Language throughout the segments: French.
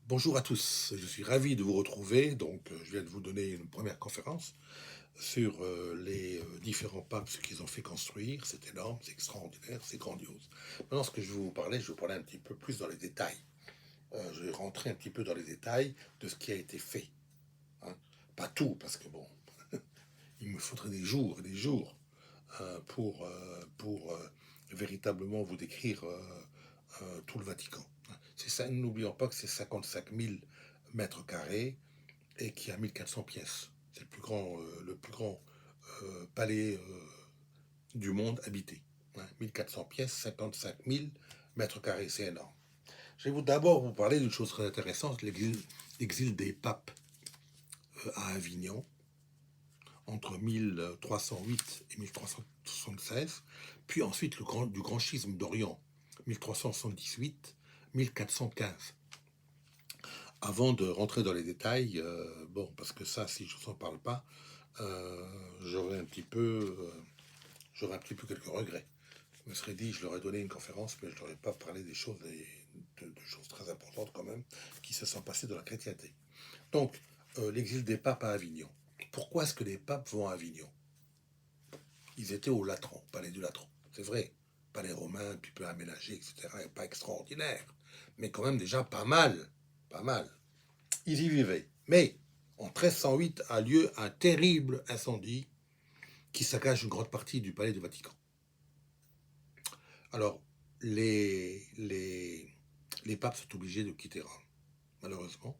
Bonjour à tous, je suis ravi de vous retrouver. Je viens de vous donner une première conférence sur les différents papes, ce qu'ils ont fait construire. C'est énorme, c'est extraordinaire, c'est grandiose. Maintenant, ce que je vais vous parler un petit peu plus dans les détails. Je vais rentrer un petit peu dans les détails de ce qui a été fait, hein. Pas tout, parce que bon, il me faudrait des jours et des jours pour véritablement vous décrire tout le Vatican. C'est ça, n'oublions pas que c'est 55 000 mètres carrés et qui a 1400 pièces. C'est le plus grand palais du monde habité, hein. 1400 pièces, 55 000 mètres carrés, c'est énorme. Je vais d'abord vous parler d'une chose très intéressante, l'exil des papes à Avignon, entre 1308 et 1376, puis ensuite du grand schisme d'Orient, 1378-1415. Avant de rentrer dans les détails, bon, parce que ça, si je ne vous en parle pas, j'aurais un petit peu, quelques regrets. Je me serais dit, je leur ai donné une conférence, mais je leur ai pas parlé des choses, de choses très importantes quand même, qui se sont passées dans la chrétienté. Donc, l'exil des papes à Avignon. Pourquoi est-ce que les papes vont à Avignon? Ils étaient au Latran, palais du Latran. C'est vrai, palais romain, puis peu aménagé, etc. Et pas extraordinaire, mais quand même déjà pas mal, pas mal. Ils y vivaient. Mais en 1308 a lieu un terrible incendie qui saccage une grande partie du palais du Vatican. Alors, les papes sont obligés de quitter Rome, malheureusement,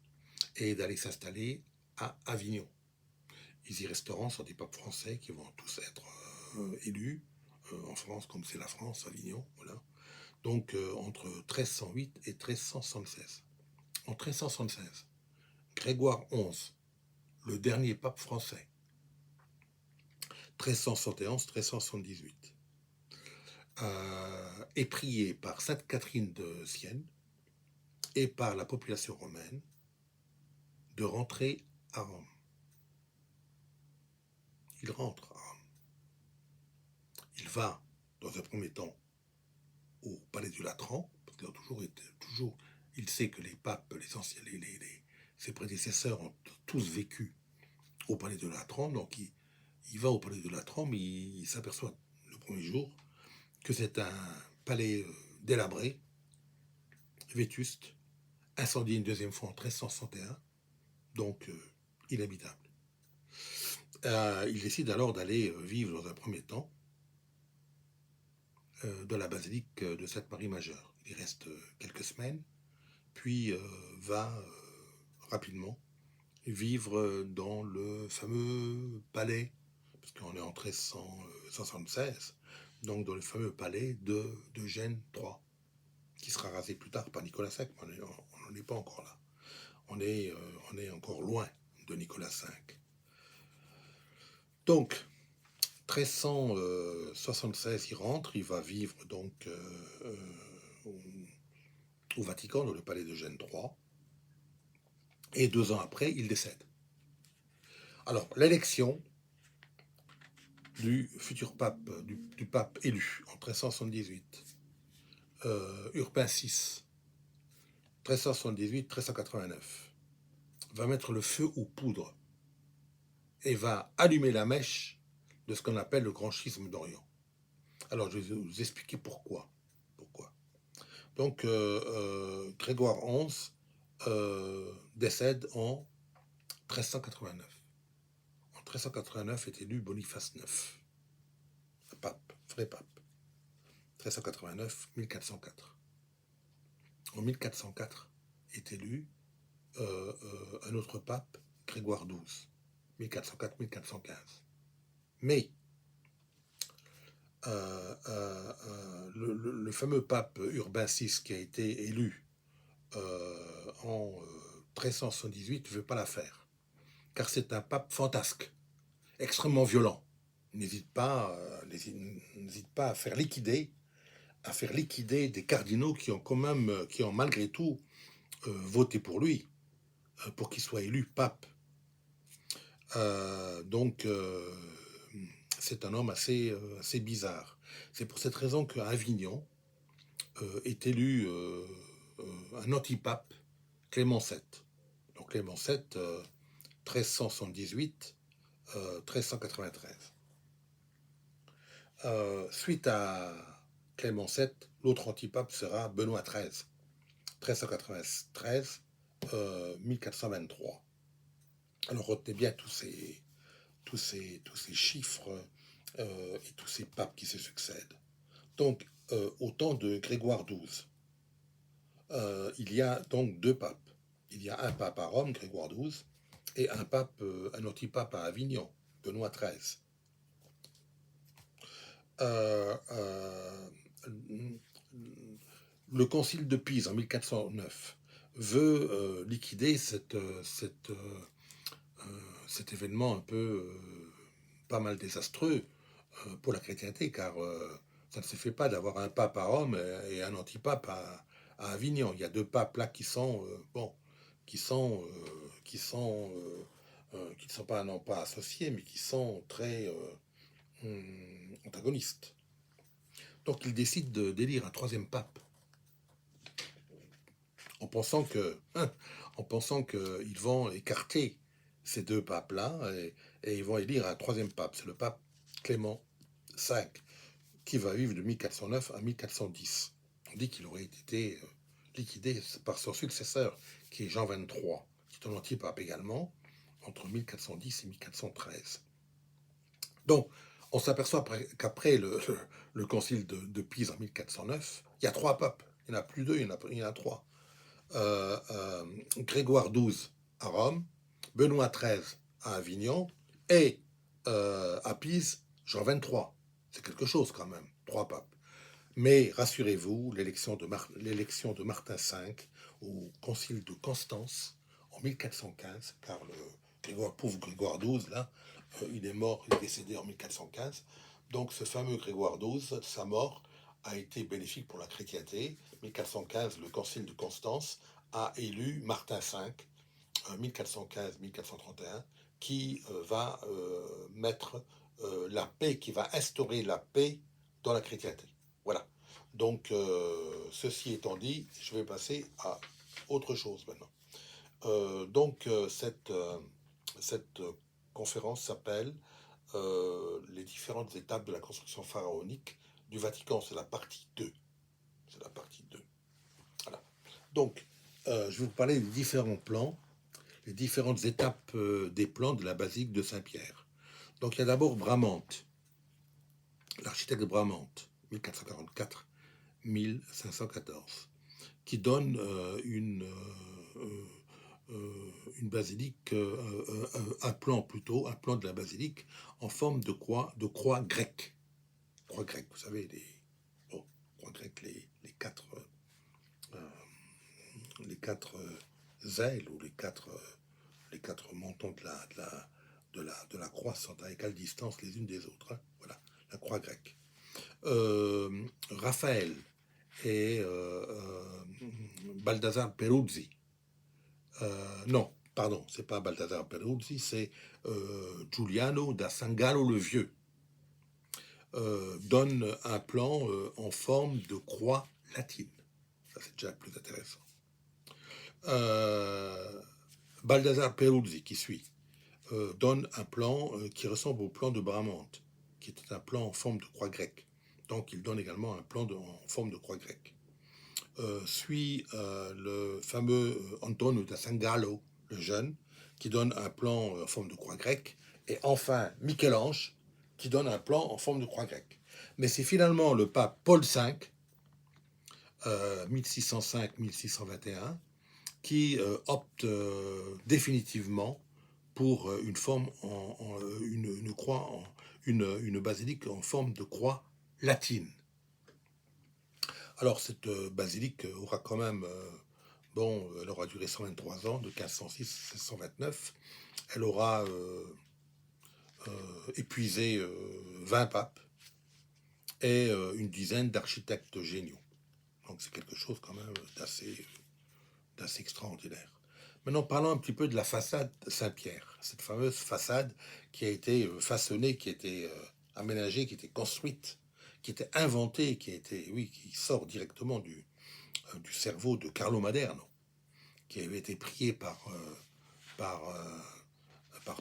et d'aller s'installer à Avignon. Ils y resteront, sont des papes français qui vont tous être élus en France, comme c'est la France, Avignon, voilà. Donc, entre 1308 et 1376. En 1376, Grégoire XI, le dernier pape français, 1371-1378, est prié par Sainte Catherine de Sienne et par la population romaine de rentrer à Rome. Il rentre à Rome. Il va, dans un premier temps, au palais du Latran, parce qu'il a toujours, il sait que les papes, les anciens, ses prédécesseurs ont tous vécu au palais de Latran, donc il va au palais de Latran, mais il s'aperçoit le premier jour que c'est un palais délabré, vétuste, incendié une deuxième fois en 1361, donc inhabitable. Il décide alors d'aller vivre dans un premier temps dans la basilique de Sainte-Marie-Majeure. Il y reste quelques semaines, puis va rapidement vivre dans le fameux palais, parce qu'on est en 1376, donc dans le fameux palais d'Eugène III, qui sera rasé plus tard par Nicolas V, mais on n'en est pas encore là. On est encore loin de Nicolas V. Donc, 1376, il rentre, il va vivre donc au Vatican, dans le palais d'Eugène III, et 2 ans après, il décède. Alors, l'élection du futur pape, du pape élu en 1378, Urbain VI, 1378-1389, va mettre le feu aux poudres et va allumer la mèche de ce qu'on appelle le grand schisme d'Orient. Alors, je vais vous expliquer pourquoi. Donc, Grégoire XI décède en 1389. En 1389 est élu Boniface IX, pape, vrai pape. 1389-1404. En 1404 est élu un autre pape, Grégoire XII, 1404-1415. Mais le fameux pape Urbain VI qui a été élu en 1378 ne veut pas la faire, car c'est un pape fantasque, extrêmement violent. N'hésite pas à faire liquider des cardinaux qui ont malgré tout voté pour lui, pour qu'il soit élu pape. Donc, c'est un homme assez bizarre. C'est pour cette raison qu'à Avignon est élu un antipape Clément VII. Donc Clément VII, 1378, 1393. Suite à Clément VII, l'autre antipape sera Benoît XIII, 1393, 1423. Alors retenez bien tous ces chiffres et tous ces papes qui se succèdent. Donc, au temps de Grégoire XII, il y a donc deux papes. Il y a un pape à Rome, Grégoire XII, et un antipape à Avignon, Benoît XIII. Le concile de Pise en 1409 veut liquider cet événement un peu pas mal désastreux pour la chrétienté, car ça ne se fait pas d'avoir un pape à Rome et un antipape à Avignon. Il y a deux papes là qui sont qui ne sont pas non pas associés, mais qui sont très antagonistes. Donc il décide d'élire un troisième pape, en pensant qu'ils vont écarter ces deux papes-là et ils vont élire un troisième pape. C'est le pape Clément V, qui va vivre de 1409 à 1410. On dit qu'il aurait été liquidé par son successeur, qui est Jean XXIII, qui est un antipape également, entre 1410 et 1413. Donc, on s'aperçoit qu'après le concile de Pise en 1409, il y a trois papes. Il n'y en a plus deux, il y en a trois. Grégoire XII à Rome, Benoît XIII à Avignon et à Pise, Jean XXIII. C'est quelque chose quand même, trois papes. Mais rassurez-vous, l'élection de Martin V au concile de Constance en 1415, car le pauvre Grégoire XII, là, il est mort, il est décédé en 1415. Donc ce fameux Grégoire XII, sa mort a été bénéfique pour la chrétienté. 1415, le concile de Constance a élu Martin V, 1415-1431, qui va mettre la paix, qui va instaurer la paix dans la chrétienté. Voilà. Donc, ceci étant dit, je vais passer à autre chose maintenant. Cette conférence s'appelle les différentes étapes de la construction pharaonique du Vatican. C'est la partie 2. C'est la partie 2. Voilà. Donc, je vais vous parler des différents plans, les différentes étapes des plans de la basilique de Saint-Pierre. Donc, il y a d'abord Bramante, l'architecte de Bramante, 1444-1514, qui donne une basilique, un plan de la basilique en forme de croix grecque. Croix grecque, vous savez, croix grecque, les quatre ailes ou les quatre montants de la croix sont à égale distance les unes des autres. Hein. Voilà, la croix grecque. Raphaël et Baldassare Peruzzi. Non, pardon, c'est pas Baldassare Peruzzi, c'est Giuliano da Sangallo le Vieux. Donne un plan en forme de croix latine. Ça, c'est déjà plus intéressant. Baldassare Peruzzi, qui suit, donne un plan qui ressemble au plan de Bramante, qui était un plan en forme de croix grecque. Donc, il donne également un plan en forme de croix grecque. Suit le fameux Antonio da Sangallo, le jeune, qui donne un plan en forme de croix grecque. Et enfin, Michel-Ange, qui donne un plan en forme de croix grecque. Mais c'est finalement le pape Paul V, 1605-1621, qui opte définitivement pour une forme une croix, une basilique en forme de croix latine. Alors cette basilique aura quand même, elle aura duré 123 ans, de 1506 à 1629. Elle aura épuisé 20 papes et une dizaine d'architectes géniaux. Donc c'est quelque chose quand même d'assez extraordinaire. Maintenant, parlons un petit peu de la façade Saint-Pierre, cette fameuse façade qui a été façonnée, qui a été aménagée, qui a été construite, qui a été inventée, qui sort directement du cerveau de Carlo Maderno. qui avait été prié par, par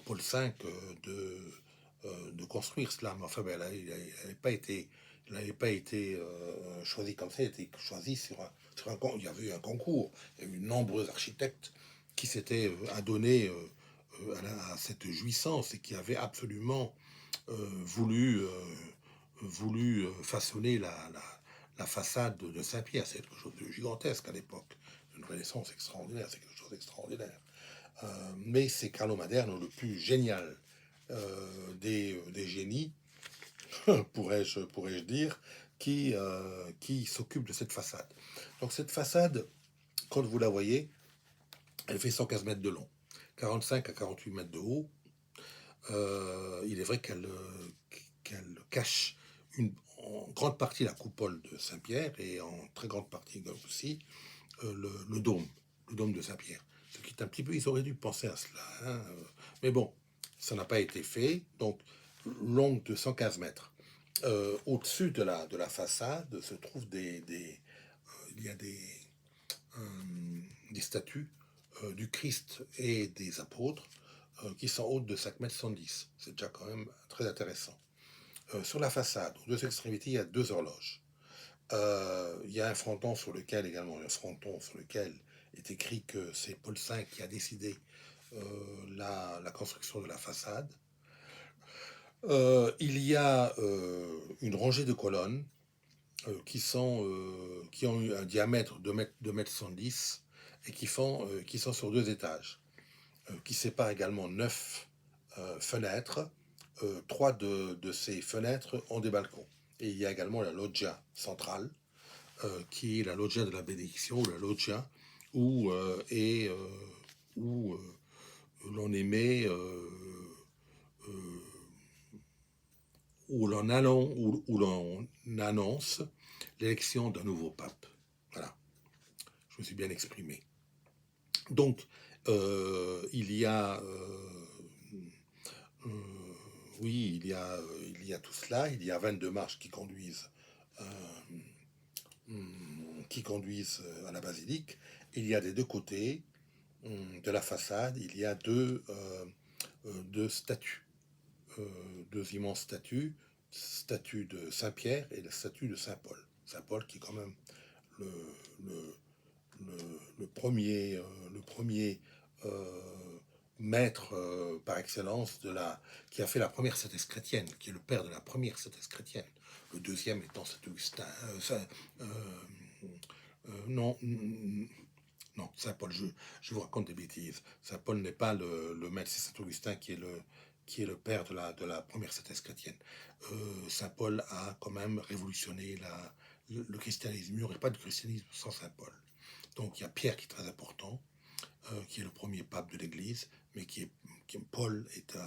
Paul V de construire cela. Mais enfin, ben, il n'avait pas été choisi comme ça, il a été choisi sur il y avait eu un concours, il y a eu de nombreux architectes qui s'étaient adonnés à cette jouissance et qui avaient absolument voulu, façonner la façade de Saint-Pierre. C'est quelque chose de gigantesque à l'époque, une renaissance extraordinaire, c'est quelque chose d'extraordinaire. Mais c'est Carlo Maderno le plus génial des génies, pourrais-je dire, qui s'occupe de cette façade. Donc cette façade, quand vous la voyez, elle fait 115 mètres de long, 45 à 48 mètres de haut. Il est vrai qu'elle cache en grande partie la coupole de Saint-Pierre et en très grande partie aussi le dôme de Saint-Pierre. Ce qui est un petit peu, ils auraient dû penser à cela, hein. Mais bon, ça n'a pas été fait. Donc, longue de 115 mètres. Au-dessus de la façade se trouvent il y a des statues du Christ et des apôtres qui sont hautes de 5 mètres 110. C'est déjà quand même très intéressant. Sur la façade, aux deux extrémités, il y a deux horloges. Il y a un fronton sur lequel est écrit que c'est Paul V qui a décidé la construction de la façade. Il y a une rangée de colonnes qui ont eu un diamètre de 2 mètres 110 et qui sont sur 2 étages, qui séparent également 9 fenêtres. 3 de ces fenêtres ont des balcons. Et il y a également la loggia centrale, qui est la loggia de la bénédiction, la loggia où, où l'on émet, où l'on annonce l'élection d'un nouveau pape. Voilà, je me suis bien exprimé. Donc, il y a oui, il y a tout cela. Il y a 22 marches qui conduisent à la basilique. Il y a des deux côtés de la façade, il y a deux statues, deux immenses statue de Saint-Pierre et la statue de Saint-Paul. Saint-Paul qui est quand même le, le, le premier maître par excellence qui a fait la première synthèse chrétienne, qui est le père de la première synthèse chrétienne. Le deuxième étant Saint-Augustin. Non, non, Saint-Paul, je vous raconte des bêtises. Saint-Paul n'est pas le maître, c'est Saint-Augustin qui est le père de la première synthèse chrétienne. Saint-Paul a quand même révolutionné le christianisme. Il n'y aurait pas de christianisme sans Saint-Paul. Donc il y a Pierre qui est très important, qui est le premier pape de l'Église, mais Paul est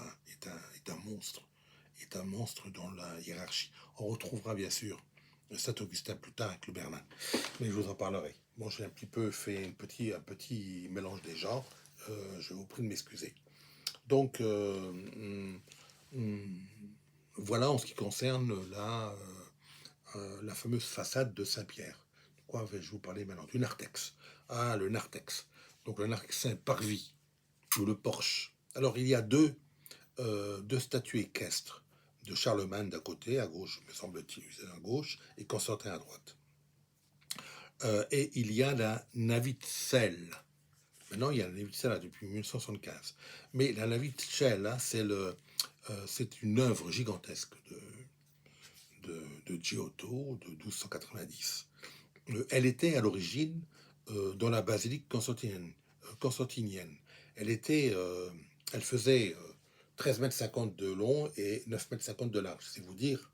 un monstre, dans la hiérarchie. On retrouvera bien sûr Saint-Augustin plus tard avec le Bernin, mais je vous en parlerai. Bon, j'ai un petit peu fait un petit mélange des genres, je vous prie de m'excuser. Donc, voilà en ce qui concerne la fameuse façade de Saint-Pierre. De quoi vais-je vous parler maintenant? Du narthex. Ah, le narthex. Donc le narthex Saint-Parvis, ou le porche. Alors il y a deux statues équestres de Charlemagne d'un côté, à gauche, me semble-t-il, à gauche, et Constantin à droite. Et il y a la Navicelle. Maintenant, il y a la Navicelle depuis 1975. Mais la Navicelle, c'est une œuvre gigantesque de Giotto de 1290. Elle était à l'origine dans la basilique constantinienne. Elle faisait 13,50 m de long et 9,50 m de large. C'est vous dire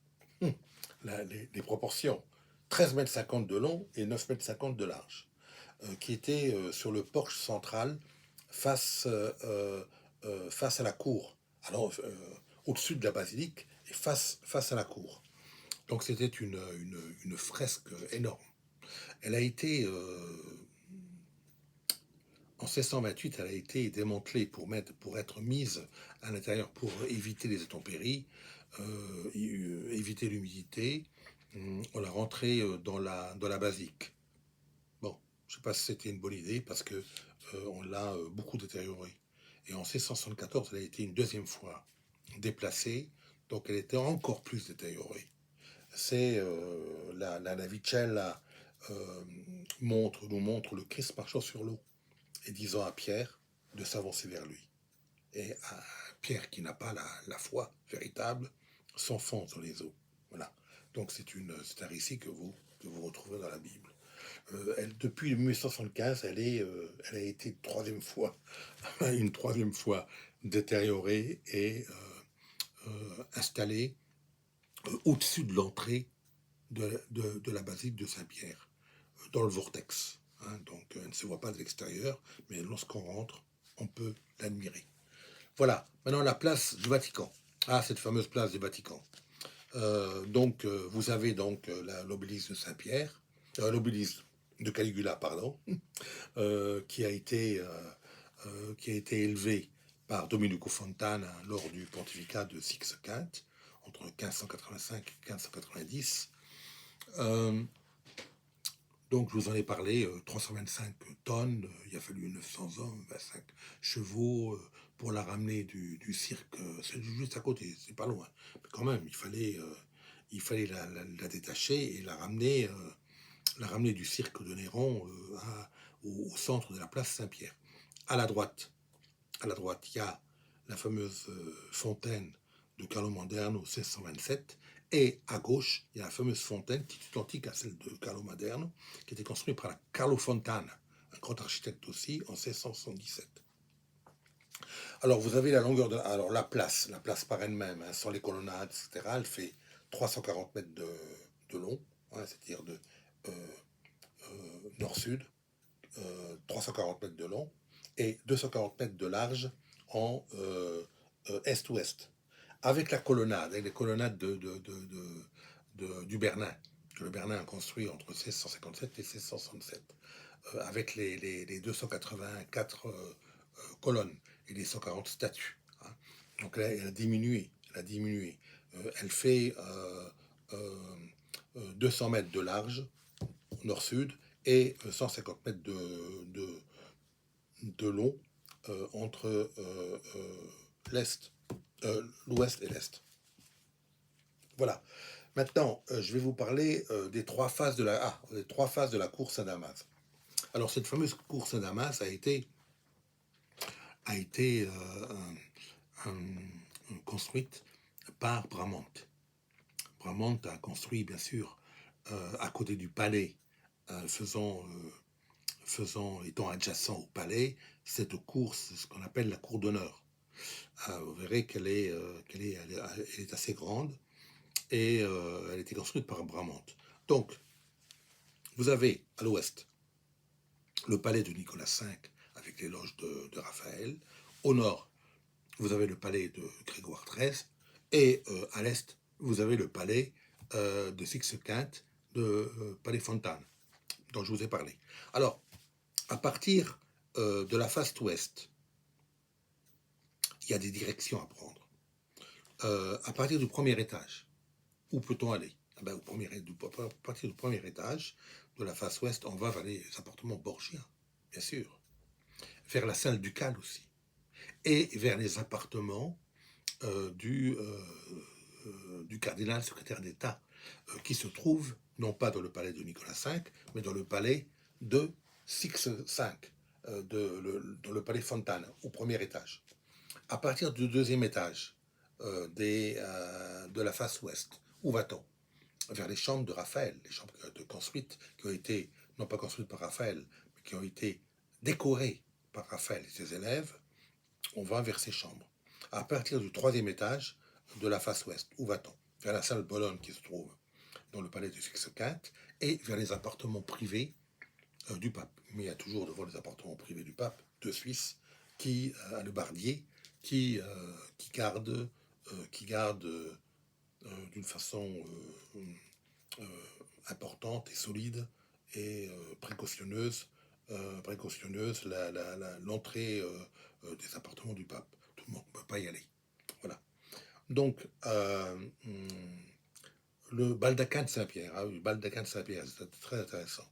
les proportions. 13,50 m de long et 9,50 m de large, qui était sur le porche central face à la cour. Alors, au-dessus de la basilique et face à la cour. Donc c'était une fresque énorme. Elle a été en 1628, elle a été démantelée pour être mise à l'intérieur pour éviter les intempéries, éviter l'humidité. On l'a rentrée dans la basilique. Bon, je ne sais pas si c'était une bonne idée parce que on l'a beaucoup détériorée. Et en 1674, elle a été une deuxième fois déplacée, donc elle était encore plus détériorée. C'est la Navicella nous montre le Christ marchant sur l'eau et disant à Pierre de s'avancer vers lui. Et à Pierre, qui n'a pas la foi véritable, s'enfonce dans les eaux. Voilà. Donc c'est un récit que vous retrouverez dans la Bible. Depuis 1975, elle a été une troisième fois détériorée et installée au-dessus de l'entrée de la basilique de Saint-Pierre, dans le vortex. Hein. Donc elle ne se voit pas de l'extérieur, mais lorsqu'on rentre, on peut l'admirer. Voilà, maintenant la place du Vatican. Ah, cette fameuse place du Vatican. Vous avez donc l'obélisque de Saint-Pierre, l'obélisque de Caligula, pardon, qui a été élevé par Domenico Fontana lors du pontificat de Sixte V, entre 1585 et 1590. Donc, je vous en ai parlé, 325 tonnes, il a fallu 900 hommes, 25 chevaux pour la ramener du cirque. C'est juste à côté, c'est pas loin. Mais quand même, il fallait la détacher et la ramener du cirque de Néron au centre de la place Saint-Pierre. À la droite, il y a la fameuse fontaine de Carlo Maderno 1627, et à gauche, il y a la fameuse fontaine qui est identique à celle de Carlo Maderno, qui a été construite par la Carlo Fontana, un grand architecte aussi, en 1677. Alors, vous avez la longueur alors la place par elle-même, hein, sans les colonnades, etc., elle fait 340 mètres de long, hein, c'est-à-dire de euh, nord-sud, 340 mètres de long, et 240 mètres de large en est-ouest, avec la colonnade, avec les colonnades du Bernin, que le Bernin a construit entre 1657 et 1667, avec les 284 colonnes et les 140 statues. Hein. Donc là, elle a diminué. Elle fait 200 mètres de large, nord-sud, et 150 mètres de long entre l'ouest et l'est. Voilà. Maintenant, je vais vous parler des trois phases de la course à Damas. Alors, cette fameuse course à Damas a été construite par Bramante. Bramante a construit, bien sûr, à côté du palais, étant adjacent au palais, cette course, ce qu'on appelle la cour d'honneur. Vous verrez qu'elle est assez grande et elle a été construite par Bramante. Donc, vous avez à l'ouest le palais de Nicolas V avec les loges de Raphaël. Au nord, vous avez le palais de Grégoire XIII. Et à l'est, vous avez le palais de Sixte V, palais Fontane, dont je vous ai parlé. Alors, à partir de la face ouest, il y a des directions à prendre. À partir du premier étage, où peut-on aller? À partir du premier étage de la face ouest, on va vers les appartements Borgia, bien sûr, vers la salle ducale aussi, et vers les appartements du cardinal secrétaire d'État, qui se trouve non pas dans le palais de Nicolas V, mais dans le palais de Sixte V, dans le palais Fontane, au premier étage. À partir du deuxième étage de la face ouest, où va-t-on? Vers les chambres de Raphaël, les chambres qui ont été, non pas construites par Raphaël, mais qui ont été décorées par Raphaël et ses élèves. On va vers ces chambres. À partir du troisième étage de la face ouest, où va-t-on? Vers la salle Bologne qui se trouve dans le palais de Sixte V, et vers les appartements privés du pape. Mais il y a toujours devant les appartements privés du pape de Suisse, le Bardier, qui garde d'une façon importante et solide et précautionneuse l'entrée des appartements du pape. Tout le monde ne peut pas y aller. Voilà. Donc, le baldaquin de Saint-Pierre. Ah oui, le baldaquin de Saint-Pierre, c'est très intéressant.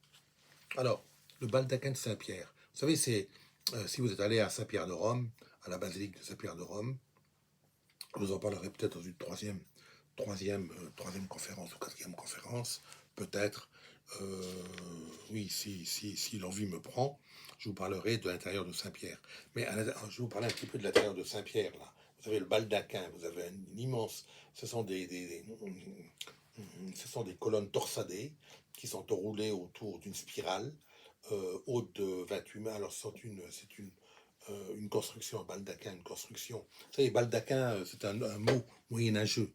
Alors, le baldaquin de Saint-Pierre, vous savez, Si vous êtes allé à Saint-Pierre de Rome, à la basilique de Saint-Pierre de Rome, je vous en parlerai peut-être dans une troisième conférence ou quatrième conférence, peut-être. Euh, oui, si l'envie me prend, je vous parlerai de l'intérieur de Saint-Pierre. Mais je vais vous parler un petit peu de l'intérieur de Saint-Pierre, là. Vous avez le baldaquin, vous avez un immense... Ce sont ce sont des colonnes torsadées qui sont enroulées autour d'une spirale haute de 28 mètres. Alors, une construction, un baldaquin, une construction. Vous savez, baldaquin, c'est un mot moyenâgeux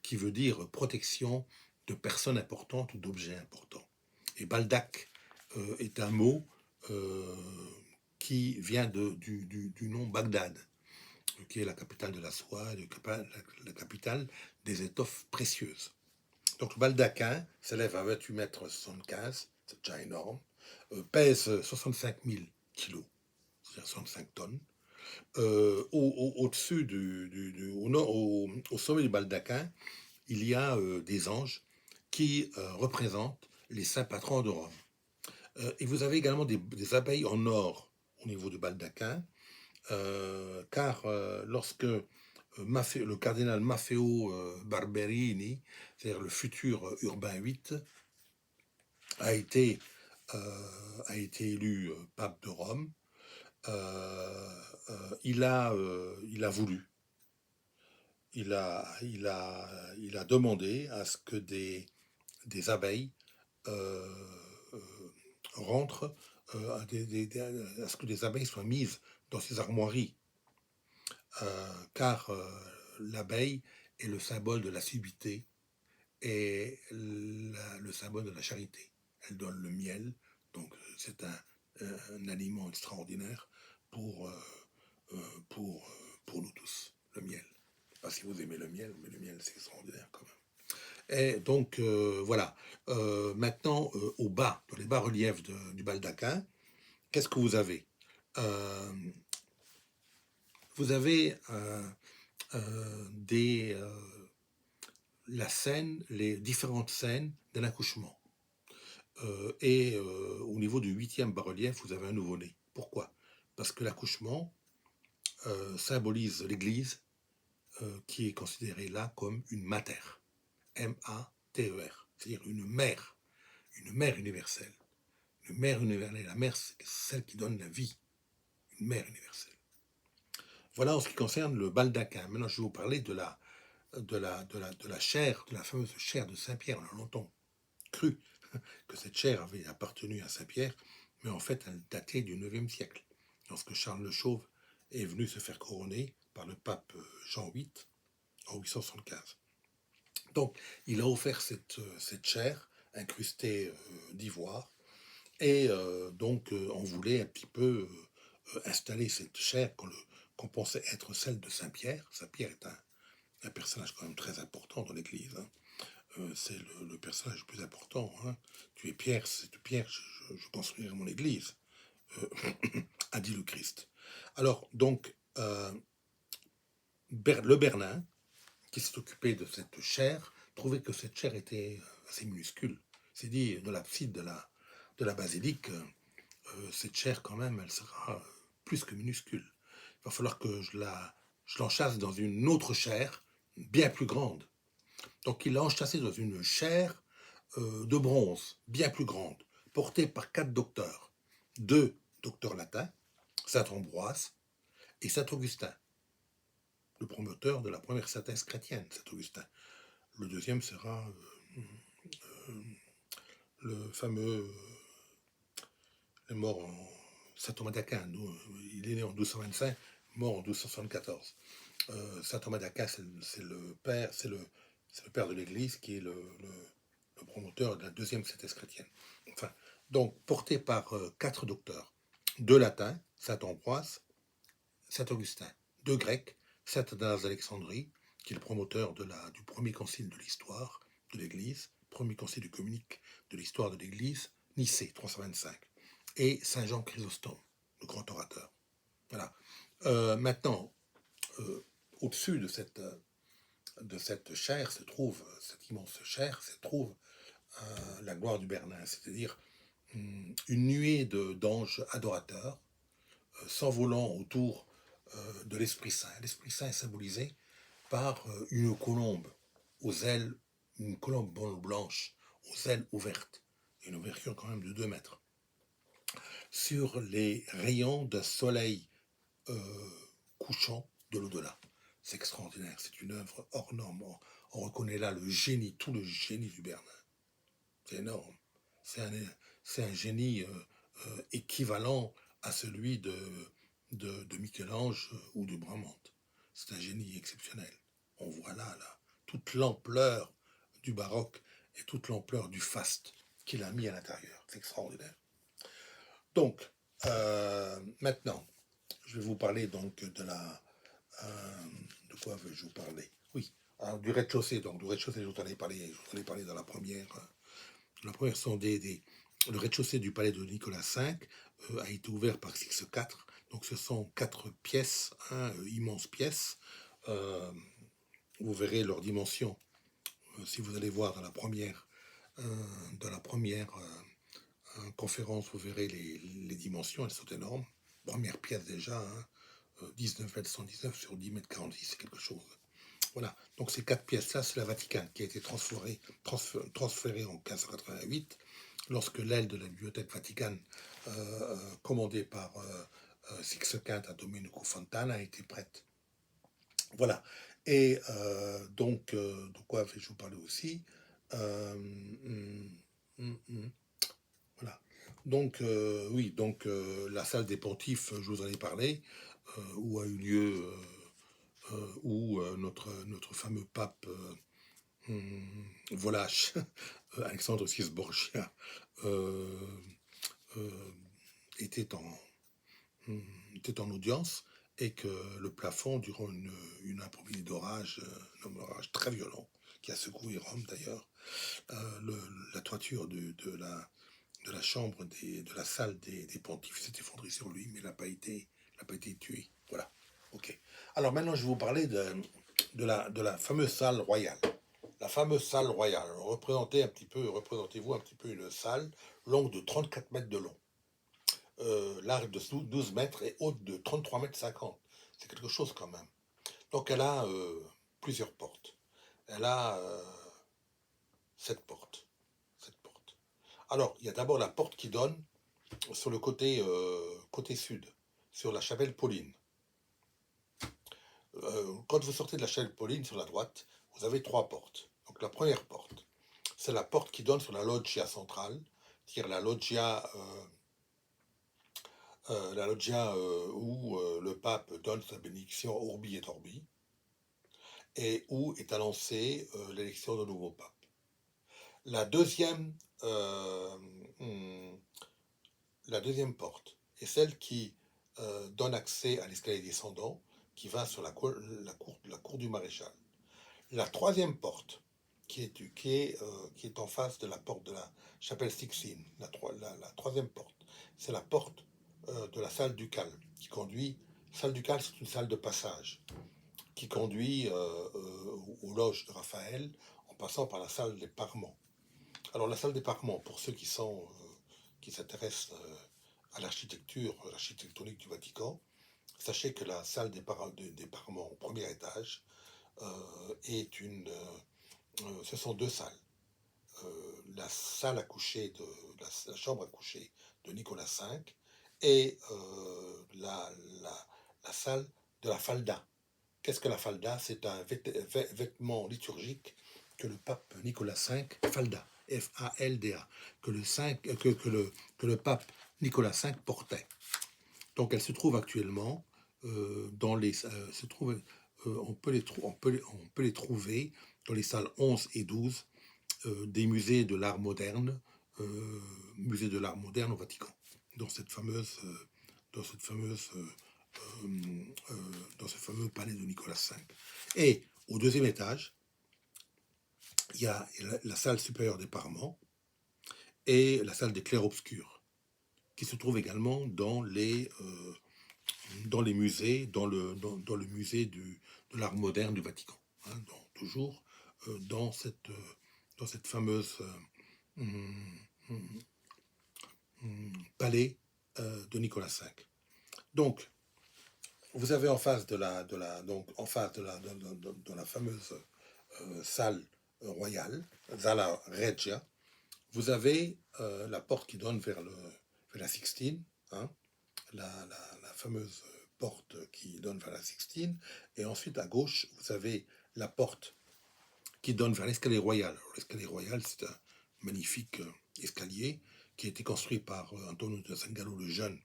qui veut dire protection de personnes importantes ou d'objets importants. Et baldac est un mot euh, qui vient du nom Bagdad, qui est la capitale de la soie, la capitale des étoffes précieuses. Donc le baldaquin s'élève à 28 mètres 75, c'est déjà énorme, pèse 65 000 kilos, c'est-à-dire 65 tonnes. Au-dessus au sommet du baldaquin, il y a des anges qui représentent les saints patrons de Rome. Et vous avez également des abeilles en or au niveau du baldaquin, car lorsque le cardinal Maffeo Barberini, c'est-à-dire le futur Urbain VIII, a été, a été élu pape de Rome, il a voulu, il a demandé à ce que des abeilles euh, euh, rentrent, à ce que des abeilles soient mises dans ses armoiries, car l'abeille est le symbole de l'assiduité et le symbole de la charité. Elle donne le miel, donc c'est un aliment extraordinaire pour, pour nous tous, le miel. Je ne sais pas si vous aimez le miel, mais le miel c'est extraordinaire quand même. Et donc voilà. Maintenant, au bas, dans les bas-reliefs du baldaquin, qu'est-ce que vous avez? Euh, Vous avez la scène, les différentes scènes d'un accouchement. Au niveau du 8e bas-relief, vous avez un nouveau-né. Pourquoi? Parce que l'accouchement symbolise l'Église qui est considérée là comme une mater, M-A-T-E-R, c'est-à-dire une mère universelle. Une mère universelle, la mère, c'est celle qui donne la vie, une mère universelle. Voilà en ce qui concerne le baldaquin. Maintenant, je vais vous parler de la chair, de la fameuse chair de Saint-Pierre. On a longtemps cru que cette chair avait appartenu à Saint-Pierre, mais en fait, elle datait du 9e siècle, lorsque Charles le Chauve est venu se faire couronner par le pape Jean VIII en 875. Donc, il a offert cette chair incrustée d'ivoire, et donc on voulait un petit peu installer cette chair qu'on pensait être celle de Saint-Pierre. Saint-Pierre est un personnage quand même très important dans l'Église, hein. C'est le personnage le plus important, hein. Tu es Pierre, c'est de Pierre, je construirai mon Église, euh, a dit le Christ. Alors, donc, le Bernin, qui s'est occupé de cette chair, trouvait que cette chair était assez minuscule. C'est dit, de l'abside de la basilique, cette chair, quand même, elle sera plus que minuscule. Il va falloir que je l'enchasse dans une autre chair, bien plus grande. Donc, il l'a enchâssée dans une chair de bronze, bien plus grande, portée par 4 docteurs. 2 docteurs latins, saint Ambroise et saint Augustin, le promoteur de la première synthèse chrétienne, saint Augustin. Le deuxième sera le fameux mort en saint Thomas d'Aquin. Il est né en 1225, mort en 1274. Saint Thomas d'Aquin, c'est le père de l'Église qui est le promoteur de la deuxième synthèse chrétienne. Enfin, donc porté par 4 docteurs, 2 latins, saint Ambroise, saint Augustin, 2 grecs, saint Athanas d'Alexandrie, qui est le promoteur du premier concile de l'histoire de l'Église, premier concile œcuménique de l'histoire de l'Église, Nicée 325, et saint Jean Chrysostome, le grand orateur. Voilà. Maintenant, au-dessus de cette chair se trouve, cette immense chair, se trouve la gloire du Bernin, c'est-à-dire une nuée d'anges adorateurs s'envolant autour de l'Esprit Saint. L'Esprit Saint est symbolisé par une colombe aux ailes, une colombe blanche aux ailes ouvertes, une ouverture quand même de 2 mètres, sur les rayons d'un soleil couchant de l'au-delà. C'est extraordinaire, c'est une œuvre hors norme. On reconnaît là le génie, tout le génie du Bernin. C'est énorme. C'est un génie équivalent à celui de Michel-Ange ou de Bramante. C'est un génie exceptionnel. On voit là toute l'ampleur du baroque et toute l'ampleur du faste qu'il a mis à l'intérieur. C'est extraordinaire. Donc, maintenant, je vais vous parler donc de la... de quoi veux-je vous parler? Oui, alors, du rez-de-chaussée. Donc, du rez-de-chaussée, je vous en ai parlé dans la première... La première sont le rez-de-chaussée du palais de Nicolas V a été ouvert par Six IV. Donc ce sont 4 pièces, immenses pièces. Vous verrez leurs dimensions si vous allez voir dans la première conférence, vous verrez les dimensions, elles sont énormes. Première pièce déjà, 19 mètres 119 sur 10 mètres 46, c'est quelque chose. Voilà, donc ces 4 pièces-là, c'est la Vatican qui a été transférée en 1588, lorsque l'aile de la bibliothèque Vatican, commandée par Sixquint à Domenico Fontana, a été prête. Voilà, et donc, de quoi vais-je vous parler aussi Voilà, donc, oui, donc la salle des pontifes, je vous en ai parlé, où a eu lieu... où notre fameux pape Volache, Alexandre VI Borgia, était en audience, et que le plafond, durant une après-midi d'orage, un orage très violent, qui a secoué Rome d'ailleurs, la toiture de la chambre, de la salle des pontifes s'est effondrée sur lui, mais il n'a pas été tué. Voilà. Ok. Alors maintenant, je vais vous parler de la fameuse salle royale. La fameuse salle royale. Représentez-vous un petit peu une salle longue de 34 mètres de long, large de 12 mètres et haute de 33 mètres 50. C'est quelque chose quand même. Donc elle a plusieurs portes. Elle a 7 portes. 7 portes. Alors, il y a d'abord la porte qui donne sur le côté sud, sur la chapelle Pauline. Quand vous sortez de la chapelle Pauline sur la droite, vous avez 3 portes. Donc la première porte, c'est la porte qui donne sur la loggia centrale, c'est-à-dire la loggia où le pape donne sa bénédiction Urbi et Orbi, et où est annoncée l'élection de nouveau pape. La deuxième porte est celle qui donne accès à l'escalier descendant, qui va sur la cour du maréchal. La troisième porte, qui est en face de la porte de la chapelle Sixtine, la troisième porte, c'est la porte de la salle ducale, qui conduit... Salle ducale, c'est une salle de passage, qui conduit aux loges de Raphaël, en passant par la salle des parements. Alors la salle des parements, pour ceux qui s'intéressent à l'architectonique du Vatican, sachez que la salle des parements au premier étage ce sont 2 salles. La salle à coucher la chambre à coucher de Nicolas V et la salle de la falda. Qu'est-ce que la falda? C'est un vêtement liturgique que le pape Nicolas V, falda, F-A-L-D-A, que le pape Nicolas V portait. Donc elle se trouve actuellement on peut les trouver dans les salles 11 et 12 des musées de l'art moderne, au Vatican, dans ce fameux palais de Nicolas V. Et au deuxième étage, il y a la salle supérieure des parements et la salle des clairs-obscurs, qui se trouve également dans les musées, dans le musée de l'art moderne du Vatican, toujours dans cette fameuse palais de Nicolas V. Donc, vous avez en face donc en face de la fameuse salle royale, Sala Regia, vous avez la porte qui donne vers la Sixtine, hein, la fameuse porte qui donne vers la Sixtine, et ensuite à gauche, vous avez la porte qui donne vers l'escalier royal. Alors, l'escalier royal, c'est un magnifique escalier qui a été construit par Antonio de San Gallo le Jeune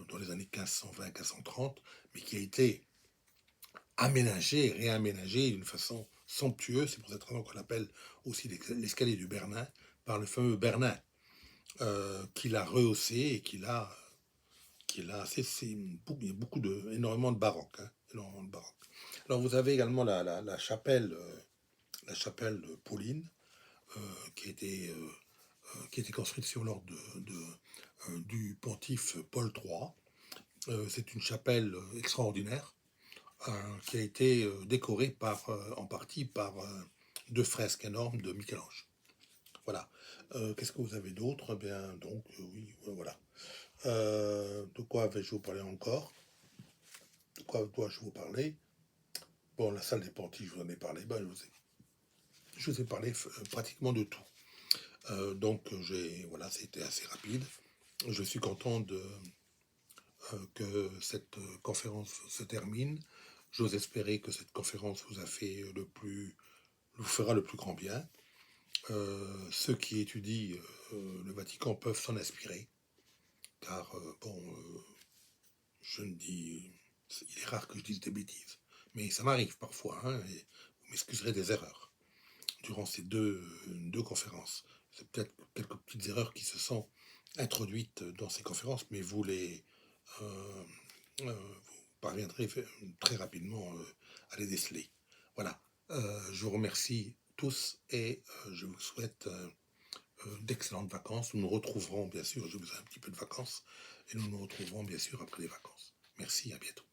dans les années 1520-1530, mais qui a été aménagé et réaménagé d'une façon somptueuse. C'est pour cette raison qu'on l'appelle aussi l'escalier du Bernin, par le fameux Bernin, qui l'a rehaussé et il y a énormément de baroque, hein, énormément de baroque. Alors vous avez également la chapelle Pauline, qui a été construite sur l'ordre du pontife Paul III. C'est une chapelle extraordinaire qui a été décorée en partie par deux fresques énormes de Michel-Ange. Voilà. Qu'est-ce que vous avez d'autre? Bien, donc, oui, voilà. De quoi vais-je vous parler encore? De quoi dois-je vous parler? Bon, la salle des pontifes, je vous en ai parlé. Ben, je vous ai parlé pratiquement de tout. Donc, voilà, c'était assez rapide. Je suis content que cette conférence se termine. J'ose espérer que cette conférence vous fera le plus grand bien. Ceux qui étudient le Vatican peuvent s'en inspirer, car il est rare que je dise des bêtises, mais ça m'arrive parfois, hein, et vous m'excuserez des erreurs durant ces deux conférences. C'est peut-être quelques petites erreurs qui se sont introduites dans ces conférences, mais euh, vous parviendrez très rapidement à les déceler. Voilà. Je vous remercie tous et je vous souhaite d'excellentes vacances. Nous nous retrouverons, bien sûr, je vous ai un petit peu de vacances, et nous nous retrouverons, bien sûr, après les vacances. Merci, à bientôt.